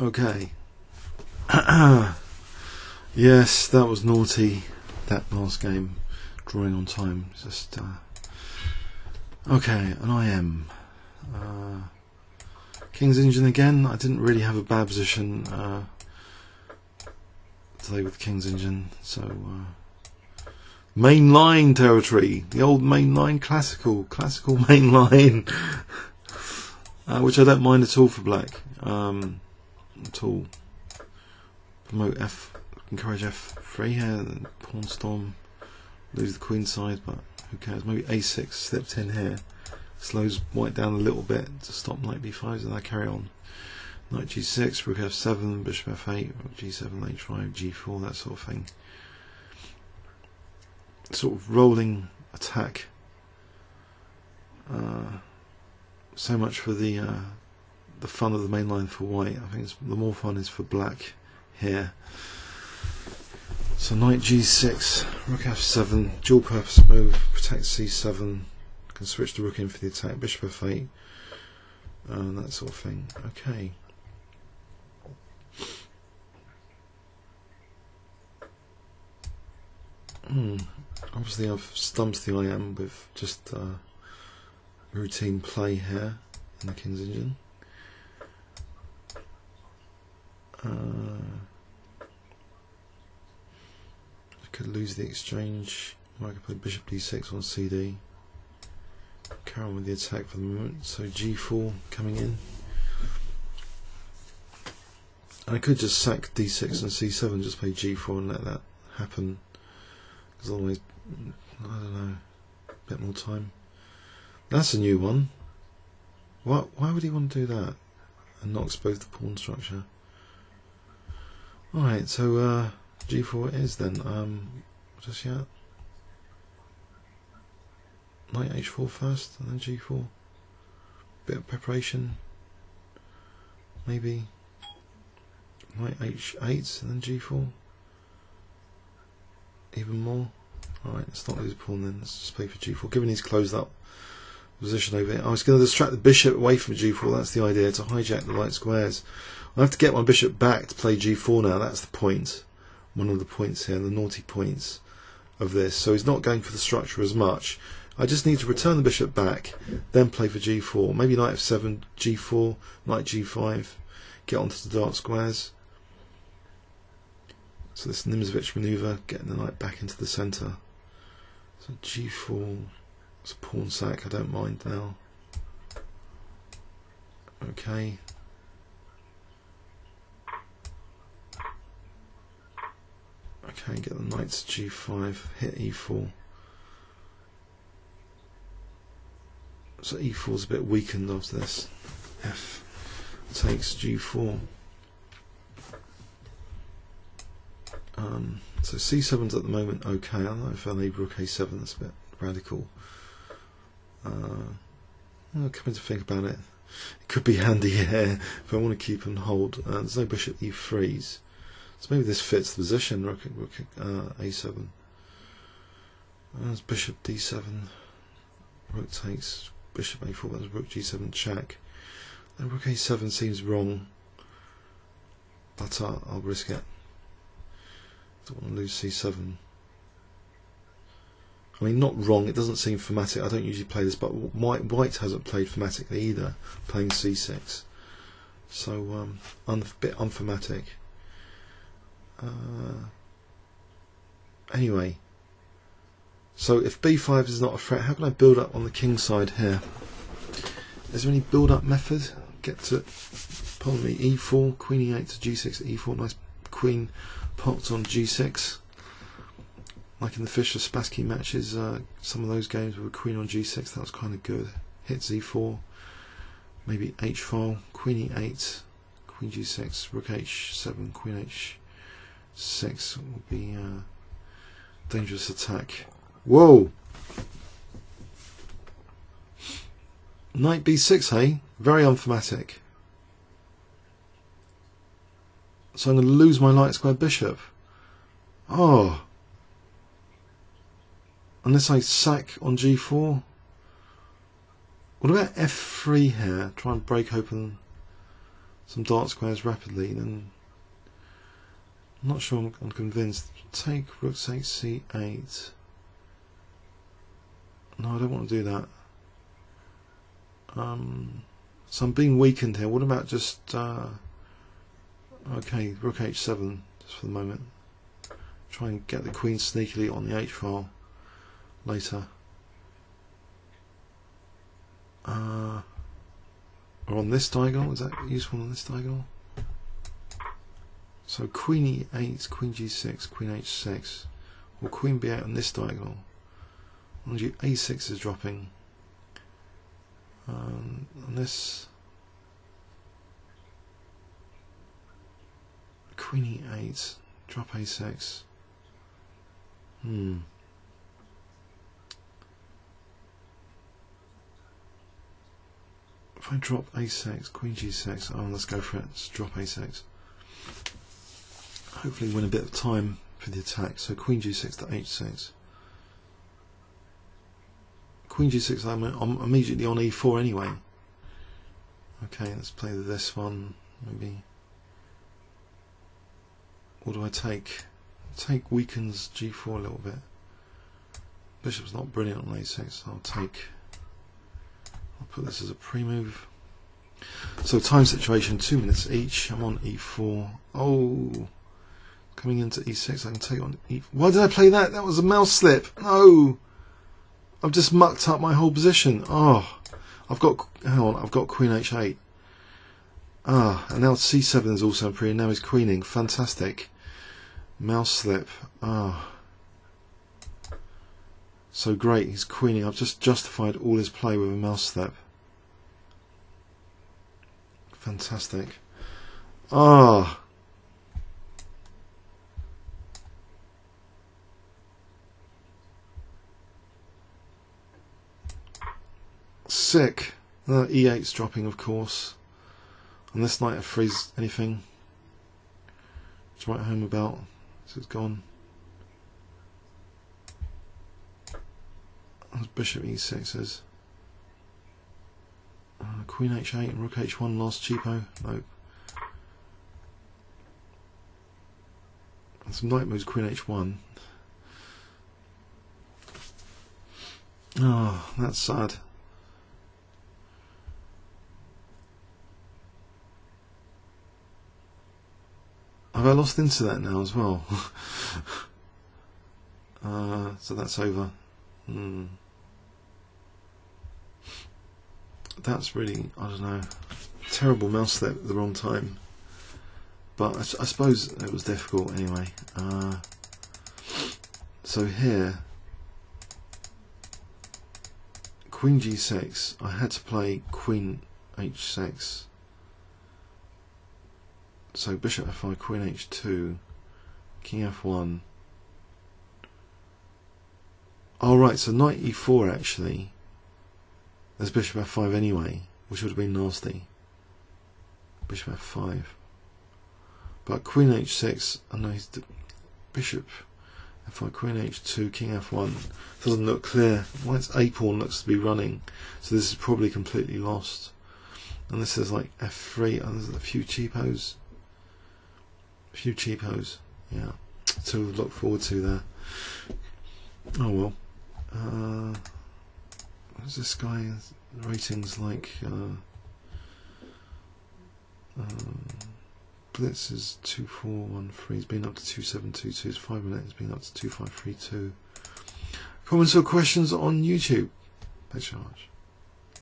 Okay. Yes, that was naughty, that last game. Drawing on time. Just okay, an IM. King's Engine again. I didn't really have a bad position today with King's Engine, so main line territory, the old main line, classical main line, which I don't mind at all for black, at all. Promote F, encourage F3 here, then pawn storm, lose the queen side, but who cares? Maybe A6 slipped in here, slows white down a little bit to stop knight B5, and I carry on. Knight G6, Rook F7, Bishop F8, Rook G7, H5, G4, that sort of thing. Sort of rolling attack. So much for the fun of the main line for white. I think the more fun is for black here. So Knight G6, Rook F7, dual purpose move, protect C7, can switch the Rook in for the attack, Bishop F8, and that sort of thing. Okay. Obviously I've stumped the IM with just routine play here in the King's Engine. I could lose the exchange, or I could play Bishop D6 on CD. Carry on with the attack for the moment. So G4 coming in. I could just sack D6 and C7, just play G4 and let that happen. Because otherwise, I don't know, a bit more time. That's a new one. Why would he want to do that and not expose the pawn structure? Alright, so G4 it is then. Just yet. Knight H4 first, and then G4. Bit of preparation. Maybe. Knight H8, and then G4. Even more. Alright, let's not lose a pawn then. Let's just play for G4. Given he's closed up position over here. I was going to distract the bishop away from G4. That's the idea, to hijack the light squares. I have to get my bishop back to play G4 now. That's the point. One of the points here, the naughty points of this. So he's not going for the structure as much. I just need to return the bishop back, then play for G4. Maybe Knight F7, G4, Knight G5. Get onto the dark squares. So this Nimzovich maneuver, getting the knight back into the centre. So G4, it's a pawn sack, I don't mind now. Okay. Okay, get the knight to G5, hit E4. So E4 is a bit weakened after this. F takes G4. So C7's at the moment okay. I don't know if I need Rook A7, that's a bit radical. Coming to think about it, it could be handy here if I want to keep and hold. There's no Bishop E3s, so maybe this fits the position. Rook A7. There's Bishop D7. Rook takes Bishop A4. There's Rook G7 check. And Rook A7 seems wrong, but I'll risk it. Don't want to lose C7. I mean, not wrong, it doesn't seem thematic. I don't usually play this, but white hasn't played thematically either, playing C6. So, a bit unthematic. Anyway, so if B5 is not a threat, how can I build up on the king side here? Is there any build up method? Get to, pardon me, E4, Queen E8 to G6, E4, nice queen popped on G6. Like in the Fischer-Spassky matches, some of those games with a queen on G6, that was kind of good. Hits E4, maybe H-file, Queen E8, Queen G6, Rook H7, Queen H6 will be a dangerous attack. Whoa! Knight B6, hey? Very unthematic. So I'm going to lose my light square bishop. Oh! Unless I sack on G4. What about F3 here? Try and break open some dark squares rapidly, then I'm not sure I'm convinced. Take rook takes c8. No, I don't want to do that. So I'm being weakened here. What about just okay, rook h7 just for the moment. Try and get the queen sneakily on the h file later. Or on this diagonal, is that useful on this diagonal? So queen e8, queen g6, queen h6, or queen b8 on this diagonal. And a6 is dropping. And this queen e8, drop a6. If I drop a6, queen g6, oh, let's go for it. Let's drop a6. Hopefully win a bit of time for the attack. So queen g6 to h6. Queen g6, I'm immediately on e4 anyway. Okay, let's play this one, maybe. What do I take? Take weakens g4 a little bit. Bishop's not brilliant on a6, so I'll put this as a pre-move. So time situation, 2 minutes each. I'm on e4. Oh, coming into e6, I can take on e4. Why did I play that? That was a mouse slip. No, I've just mucked up my whole position. Oh, I've got, hang on, I've got queen h8. Ah, and now c7 is also pre, and now he's queening. Fantastic. Mouse slip. Ah. So great, he's queening. I've just justified all his play with a mouse slip. Fantastic. Ah. Sick. E8's dropping, of course. On this night, I freeze anything to write home about. So it's gone. That's bishop e6 is. Queen h8 and rook h1 last cheapo. Nope. And some knight moves queen h1. Oh, that's sad. Have I lost into that now as well? So that's over. That's really, I don't know, terrible mouse slip at the wrong time. But I suppose it was difficult anyway. So here, queen g6, I had to play queen h6. So bishop f5, queen h2, king f1. Oh right, so knight e4 actually. There's bishop f5 anyway, which would have been nasty. Bishop f5. But queen h6, I know he's bishop f5, queen h2, king f1. Doesn't look clear. White's a pawn looks to be running, so this is probably completely lost. And this is like f3, and there's a few cheapos. Yeah. To look forward to there. Oh well. What's this guy ratings like? Blitz is 2413. He's been up to 2722. It's 5 minutes. He's been up to 2532. Comments or questions on YouTube? Thanks so much.